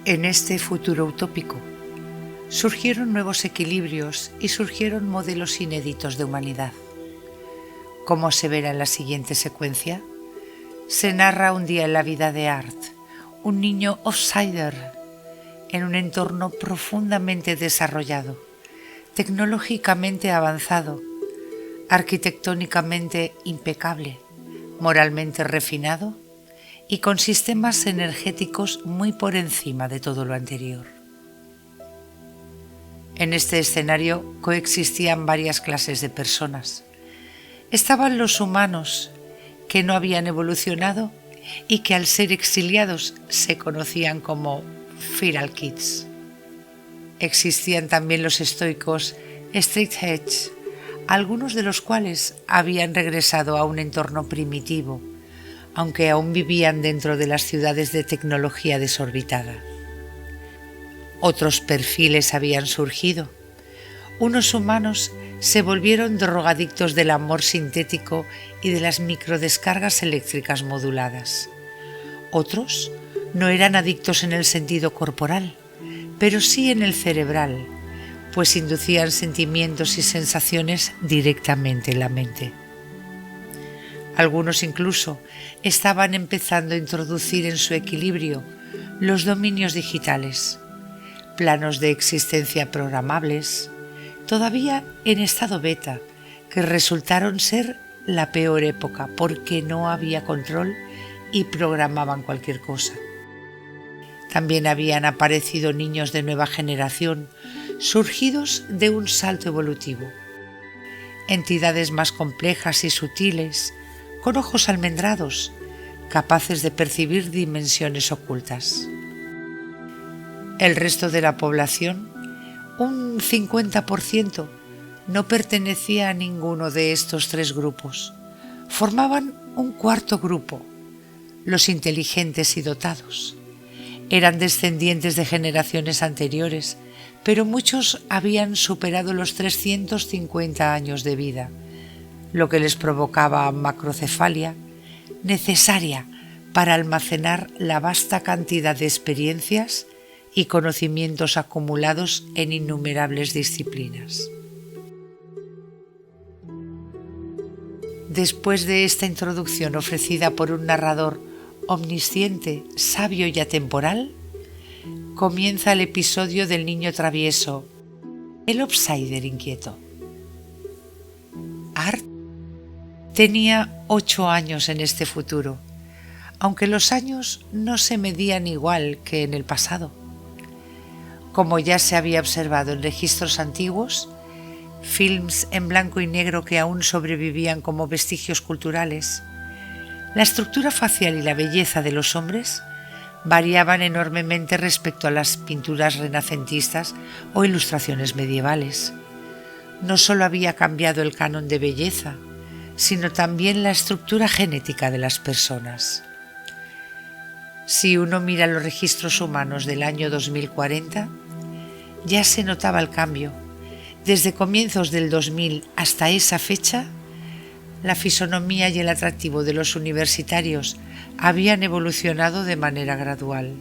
En este futuro utópico surgieron nuevos equilibrios y surgieron modelos inéditos de humanidad. Como se verá en la siguiente secuencia, se narra un día en la vida de Art, un niño outsider, en un entorno profundamente desarrollado, tecnológicamente avanzado, arquitectónicamente impecable, moralmente refinado y con sistemas energéticos muy por encima de todo lo anterior. En este escenario coexistían varias clases de personas. Estaban los humanos, que no habían evolucionado y que al ser exiliados se conocían como Feral Kids. Existían también los estoicos Straight Edge, algunos de los cuales habían regresado a un entorno primitivo, aunque aún vivían dentro de las ciudades de tecnología desorbitada. Otros perfiles habían surgido. Unos humanos se volvieron drogadictos del amor sintético y de las microdescargas eléctricas moduladas. Otros no eran adictos en el sentido corporal, pero sí en el cerebral, pues inducían sentimientos y sensaciones directamente en la mente. Algunos incluso estaban empezando a introducir en su equilibrio los dominios digitales, planos de existencia programables, todavía en estado beta, que resultaron ser la peor época porque no había control y programaban cualquier cosa. También habían aparecido niños de nueva generación, surgidos de un salto evolutivo. Entidades más complejas y sutiles, con ojos almendrados, capaces de percibir dimensiones ocultas. El resto de la población, un 50%, no pertenecía a ninguno de estos tres grupos. Formaban un cuarto grupo, los inteligentes y dotados. Eran descendientes de generaciones anteriores, pero muchos habían superado los 350 años de vida, lo que les provocaba macrocefalia, necesaria para almacenar la vasta cantidad de experiencias y conocimientos acumulados en innumerables disciplinas. Después de esta introducción ofrecida por un narrador omnisciente, sabio y atemporal, comienza el episodio del niño travieso, el outsider inquieto. Art tenía 8 años en este futuro, aunque los años no se medían igual que en el pasado. Como ya se había observado en registros antiguos, films en blanco y negro que aún sobrevivían como vestigios culturales, la estructura facial y la belleza de los hombres variaban enormemente respecto a las pinturas renacentistas o ilustraciones medievales. No solo había cambiado el canon de belleza, sino también la estructura genética de las personas. Si uno mira los registros humanos del año 2040, ya se notaba el cambio. Desde comienzos del 2000 hasta esa fecha, la fisonomía y el atractivo de los universitarios habían evolucionado de manera gradual.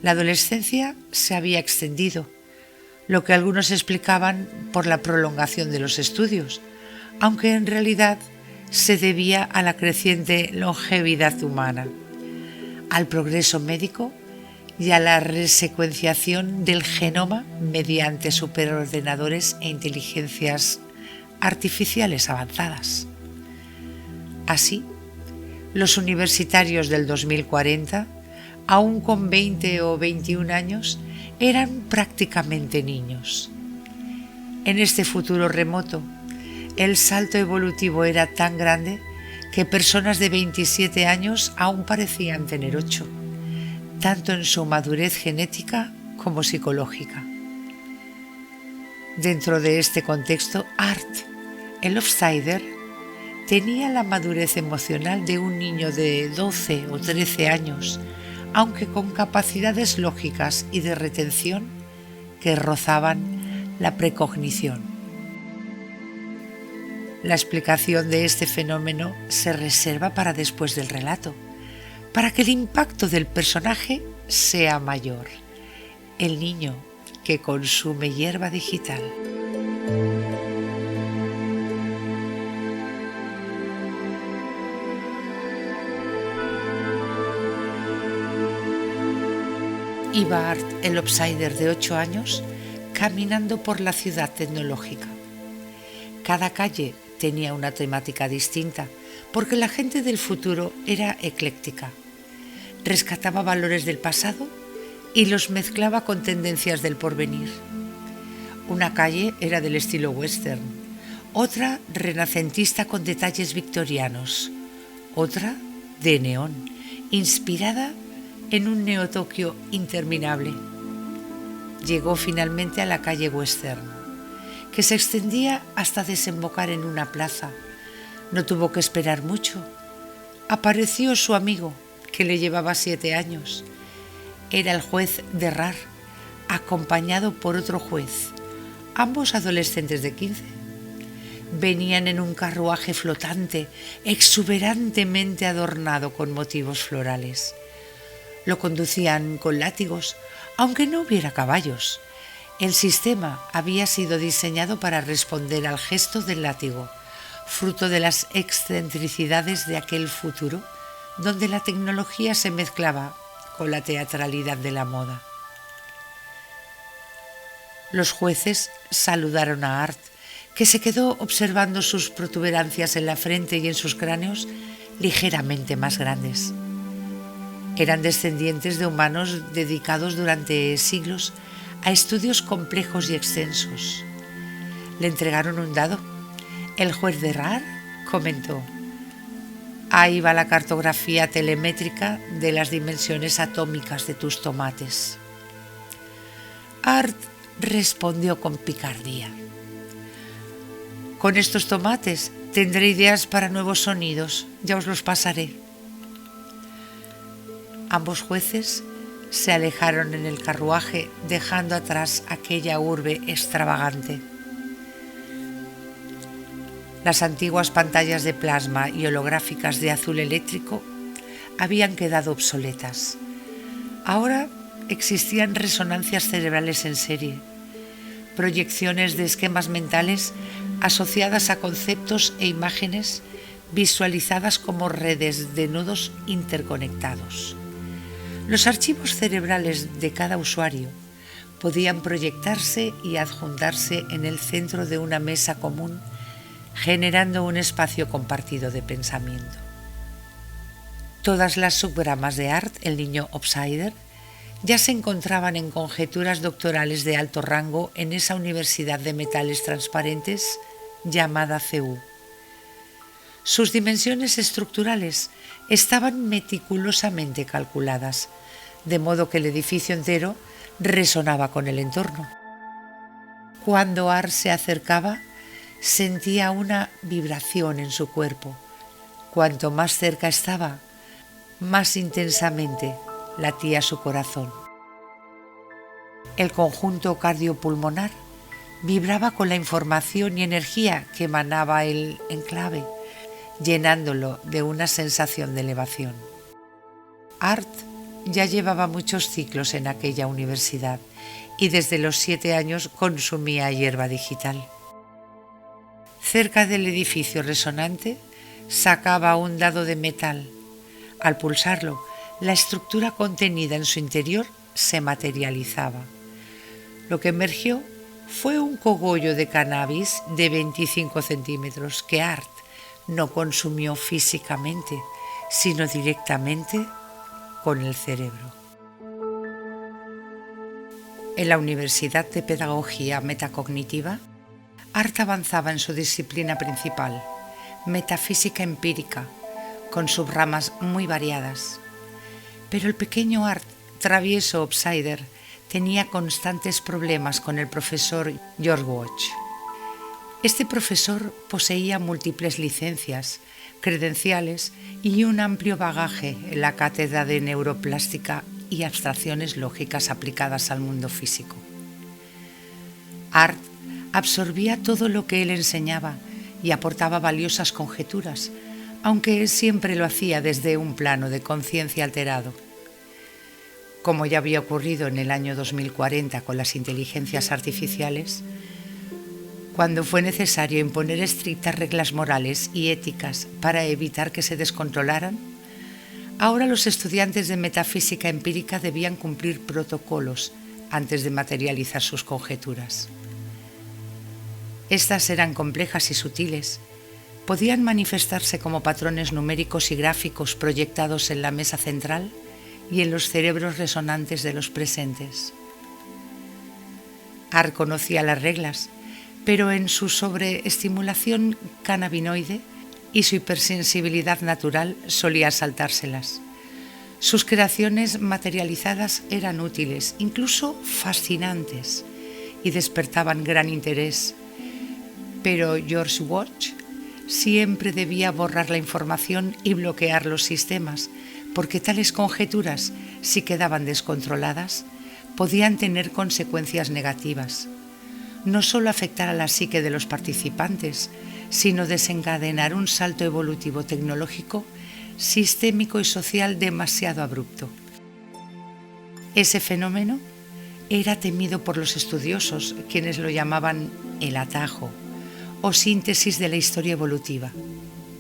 La adolescencia se había extendido, lo que algunos explicaban por la prolongación de los estudios, aunque en realidad se debía a la creciente longevidad humana, al progreso médico y a la resecuenciación del genoma mediante superordenadores e inteligencias artificiales avanzadas. Así, los universitarios del 2040, aún con 20 o 21 años, eran prácticamente niños. En este futuro remoto, el salto evolutivo era tan grande que personas de 27 años aún parecían tener 8, tanto en su madurez genética como psicológica. Dentro de este contexto, Art, el outsider, tenía la madurez emocional de un niño de 12 o 13 años, aunque con capacidades lógicas y de retención que rozaban la precognición. La explicación de este fenómeno se reserva para después del relato, para que el impacto del personaje sea mayor, el niño que consume hierba digital. Iba Art, el outsider de 8 años, caminando por la ciudad tecnológica. Cada calle tenía una temática distinta, porque la gente del futuro era ecléctica. Rescataba valores del pasado y los mezclaba con tendencias del porvenir. Una calle era del estilo western, otra renacentista con detalles victorianos, otra de neón, inspirada en un neo-Tokio interminable. Llegó finalmente a la calle Western, que se extendía hasta desembocar en una plaza. No tuvo que esperar mucho. Apareció su amigo, que le llevaba 7 años. Era el juez de RAR, acompañado por otro juez, ambos adolescentes de 15. Venían en un carruaje flotante, exuberantemente adornado con motivos florales. Lo conducían con látigos, aunque no hubiera caballos. El sistema había sido diseñado para responder al gesto del látigo, fruto de las excentricidades de aquel futuro, donde la tecnología se mezclaba con la teatralidad de la moda. Los jueces saludaron a Art, que se quedó observando sus protuberancias en la frente y en sus cráneos ligeramente más grandes. Eran descendientes de humanos dedicados durante siglos a estudios complejos y extensos. Le entregaron un dado. El juez de RAR comentó: ahí va la cartografía telemétrica de las dimensiones atómicas de tus tomates. Art respondió con picardía: con estos tomates tendré ideas para nuevos sonidos, ya os los pasaré. Ambos jueces se alejaron en el carruaje, dejando atrás aquella urbe extravagante. Las antiguas pantallas de plasma y holográficas de azul eléctrico habían quedado obsoletas. Ahora existían resonancias cerebrales en serie, proyecciones de esquemas mentales asociadas a conceptos e imágenes visualizadas como redes de nodos interconectados. Los archivos cerebrales de cada usuario podían proyectarse y adjuntarse en el centro de una mesa común, generando un espacio compartido de pensamiento. Todas las subgramas de Art, el niño outsider, ya se encontraban en conjeturas doctorales de alto rango en esa universidad de metales transparentes llamada CU. Sus dimensiones estructurales estaban meticulosamente calculadas, de modo que el edificio entero resonaba con el entorno. Cuando Art se acercaba, sentía una vibración en su cuerpo. Cuanto más cerca estaba, más intensamente latía su corazón. El conjunto cardiopulmonar vibraba con la información y energía que emanaba el enclave, llenándolo de una sensación de elevación. Art ya llevaba muchos ciclos en aquella universidad y desde los 7 años consumía hierba digital. Cerca del edificio resonante sacaba un dado de metal. Al pulsarlo, la estructura contenida en su interior se materializaba. Lo que emergió fue un cogollo de cannabis de 25 centímetros que Art no consumió físicamente, sino directamente con el cerebro. En la Universidad de Pedagogía Metacognitiva, Art avanzaba en su disciplina principal, metafísica empírica, con subramas muy variadas. Pero el pequeño Art, travieso outsider, tenía constantes problemas con el profesor George Watch. Este profesor poseía múltiples licencias, credenciales y un amplio bagaje en la cátedra de neuroplástica y abstracciones lógicas aplicadas al mundo físico. Art absorbía todo lo que él enseñaba y aportaba valiosas conjeturas, aunque siempre lo hacía desde un plano de conciencia alterado. como ya había ocurrido en el año 2040 con las inteligencias artificiales, cuando fue necesario imponer estrictas reglas morales y éticas para evitar que se descontrolaran, ahora los estudiantes de metafísica empírica debían cumplir protocolos antes de materializar sus conjeturas. Estas eran complejas y sutiles. Podían manifestarse como patrones numéricos y gráficos proyectados en la mesa central y en los cerebros resonantes de los presentes. Art conocía las reglas, pero en su sobreestimulación cannabinoide y su hipersensibilidad natural solía saltárselas. Sus creaciones materializadas eran útiles, incluso fascinantes, y despertaban gran interés. Pero George Watch siempre debía borrar la información y bloquear los sistemas, porque tales conjeturas, si quedaban descontroladas, podían tener consecuencias negativas. No solo afectar a la psique de los participantes, sino desencadenar un salto evolutivo tecnológico, sistémico y social demasiado abrupto. Ese fenómeno era temido por los estudiosos, quienes lo llamaban el atajo o síntesis de la historia evolutiva,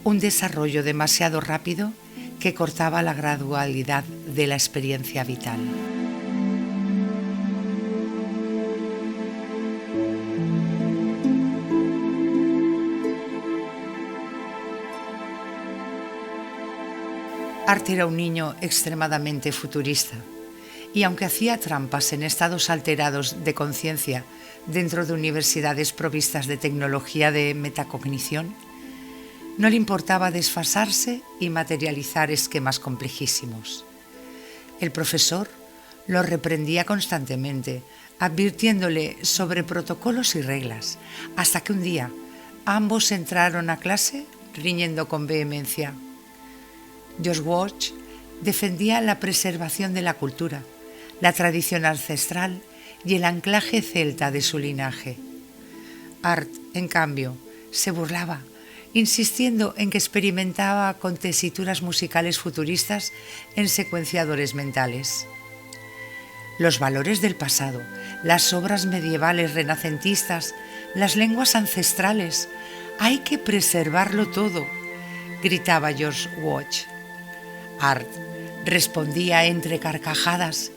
un desarrollo demasiado rápido que cortaba la gradualidad de la experiencia vital. Art era un niño extremadamente futurista, y aunque hacía trampas en estados alterados de conciencia dentro de universidades provistas de tecnología de metacognición, no le importaba desfasarse y materializar esquemas complejísimos. El profesor lo reprendía constantemente, advirtiéndole sobre protocolos y reglas, hasta que un día ambos entraron a clase riñendo con vehemencia. George Watch defendía la preservación de la cultura, la tradición ancestral y el anclaje celta de su linaje. Art, en cambio, se burlaba, insistiendo en que experimentaba con tesituras musicales futuristas en secuenciadores mentales. Los valores del pasado, las obras medievales renacentistas, las lenguas ancestrales, hay que preservarlo todo, gritaba George Watch. Art respondía entre carcajadas: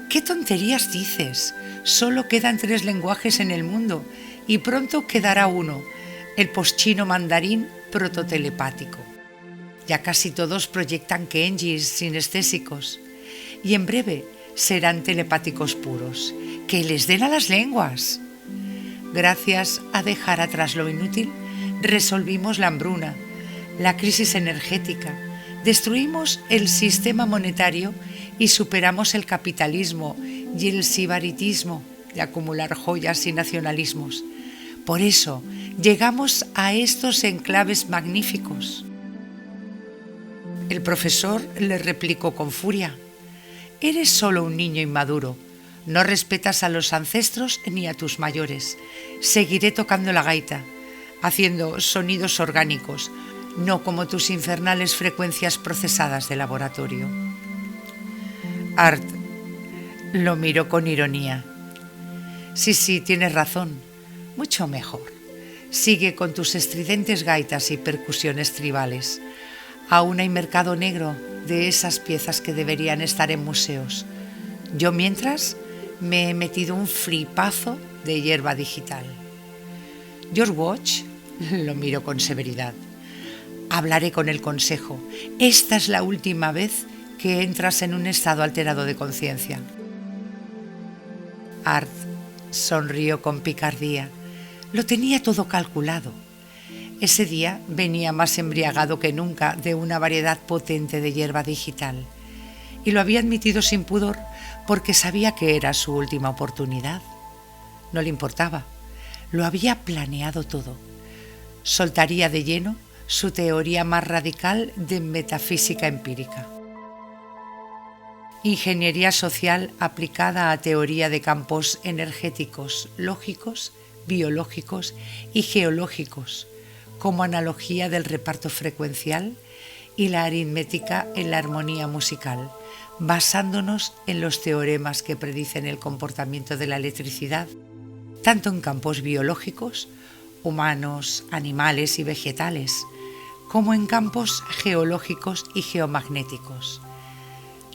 «¿Qué tonterías dices? Solo quedan 3 lenguajes en el mundo y pronto quedará uno, el poschino mandarín prototelepático. Ya casi todos proyectan kenjis sinestésicos y en breve serán telepáticos puros. ¡Que les den a las lenguas!». Gracias a dejar atrás lo inútil, resolvimos la hambruna, la crisis energética, destruimos el sistema monetario y superamos el capitalismo y el sibaritismo de acumular joyas y nacionalismos. Por eso llegamos a estos enclaves magníficos. El profesor le replicó con furia: «Eres solo un niño inmaduro. No respetas a los ancestros ni a tus mayores. Seguiré tocando la gaita, haciendo sonidos orgánicos, no como tus infernales frecuencias procesadas de laboratorio». Art lo miró con ironía. Sí, tienes razón. Mucho mejor. Sigue con tus estridentes gaitas y percusiones tribales. Aún hay mercado negro de esas piezas que deberían estar en museos. Yo, mientras, me he metido un flipazo de hierba digital. George Watch lo miró con severidad. Hablaré con el consejo. Esta es la última vez que entras en un estado alterado de conciencia. Art sonrió con picardía. Lo tenía todo calculado. Ese día venía más embriagado que nunca de una variedad potente de hierba digital, y lo había admitido sin pudor porque sabía que era su última oportunidad. No le importaba. Lo había planeado todo. Soltaría de lleno su teoría más radical de metafísica empírica. Ingeniería social aplicada a teoría de campos energéticos, lógicos, biológicos y geológicos, como analogía del reparto frecuencial y la aritmética en la armonía musical, basándonos en los teoremas que predicen el comportamiento de la electricidad, tanto en campos biológicos, humanos, animales y vegetales, como en campos geológicos y geomagnéticos.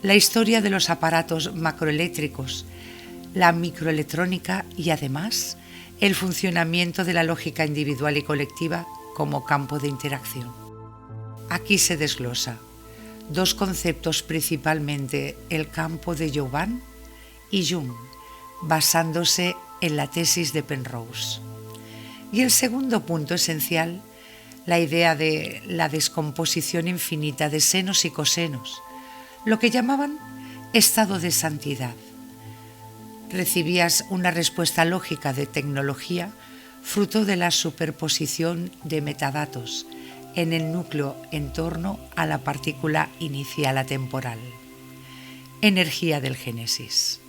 La historia de los aparatos macroeléctricos, la microelectrónica y además el funcionamiento de la lógica individual y colectiva como campo de interacción. Aquí se desglosa dos conceptos, principalmente el campo de Joubin y Jung, basándose en la tesis de Penrose. Y el segundo punto esencial, la idea de la descomposición infinita de senos y cosenos, lo que llamaban estado de santidad. Recibías una respuesta lógica de tecnología fruto de la superposición de metadatos en el núcleo en torno a la partícula inicial atemporal. Energía del Génesis.